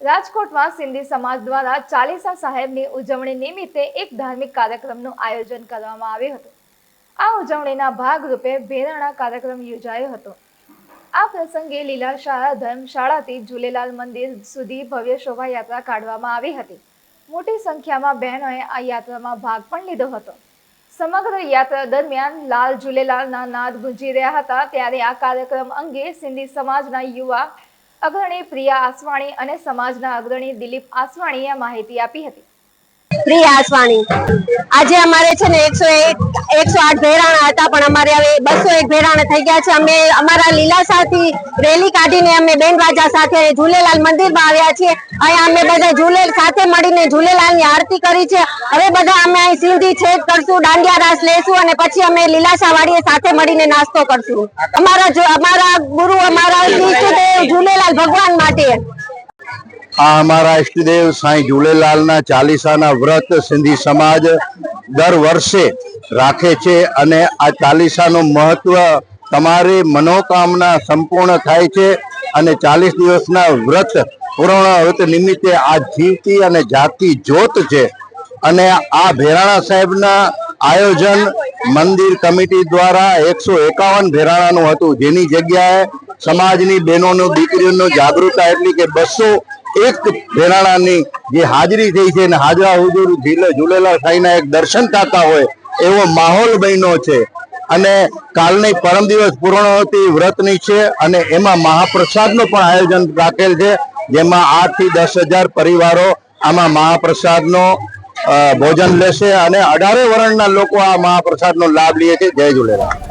રાજકોટમાં સિંધી સમાજ દ્વારા ચાલીસા સાહેબની ઉજવણી નિમિત્તે એક ધાર્મિક કાર્યક્રમનું આયોજન કરવામાં આવ્યું હતું। આ ઉજવણીના ભાગરૂપે ભેરાણા કાર્યક્રમ યોજાયો હતો। આ પ્રસંગે લીલાશાળા ધર્મશાળાથી ઝૂલેલાલ મંદિર સુધી ભવ્ય શોભાયાત્રા કાઢવામાં આવી હતી। મોટી સંખ્યામાં બહેનોએ આ યાત્રામાં ભાગ પણ લીધો હતો। સમગ્ર યાત્રા દરમિયાન લાલ ઝૂલેલાલના નાદ ગુંજી રહ્યા હતા। ત્યારે આ કાર્યક્રમ અંગે સિંધી સમાજના યુવા અગ્રણી પ્રિયા આસવાણી અને સમાજના અગ્રણી દિલીપ આસવાણીએ માહિતી આપી હતી। પ્રિયા આસવાણી, આજે અમારે છે ને 108 ભેરાણા હતા, પણ અમારે હવે 201 ભેરાણા થઈ ગયા છે। અમે અમારા લીલાશાથી રેલી કાઢીને અમે બેનવાજા સાથે ઝૂલેલાલ મંદિરમાં આવ્યા છીએ। અહીંયા અમે બધા ઝૂલેલાલ સાથે મળીને ઝૂલેલાલની આરતી કરી છે। હવે બધા અમે અહીં સિંધી છેદ કરશું, દાંડિયા રાસ લેશું અને પછી અમે લીલાશા વાડીએ સાથે મળીને નાસ્તો કરશું। અમારા ગુરુ, અમારા ઈષ્ટદેવ ઝૂલેલાલ ભગવાન માટે આ અમારા ઈષ્ટદેવ સાંઈ ઝૂલેલાલના ચાલીસાના વ્રત સિંધી સમાજ દર વર્ષે રાખે છે અને આ ચાલીસાનું મહત્વ તમારી મનોકામના સંપૂર્ણ થાય છે અને 40 દિવસના વ્રત પૂર્ણ નિમિત્તે આ જીવતી અને જાગતી જ્યોત છે। અને આ ભેરાણા સાહેબના આયોજન મંદિર કમિટી દ્વારા 151 ભેરાણાનું હતું, જેની જગ્યાએ સમાજની બહેનોનું દીકરીઓનું જાગૃતતા એટલી કે 201 ભેરાણાની જે હાજરી થઈ છે અને હાજરા હુજુર ઝૂલેલાલ સાંઈના એક દર્શન થતા હોય એવો માહોલ બન્યો છે। અને કાલની પરમ દિવસ પૂર્ણાહુતિ વ્રતની છે અને એમાં મહાપ્રસાદનું પણ આયોજન રાખેલ છે, જેમાં 8 થી 10,000 પરિવારો આમાં મહાપ્રસાદનો ભોજન લેશે અને 18 વર્ણના લોકો આ મહાપ્રસાદનો લાભ લે છે। જય ઝૂલેલાલ।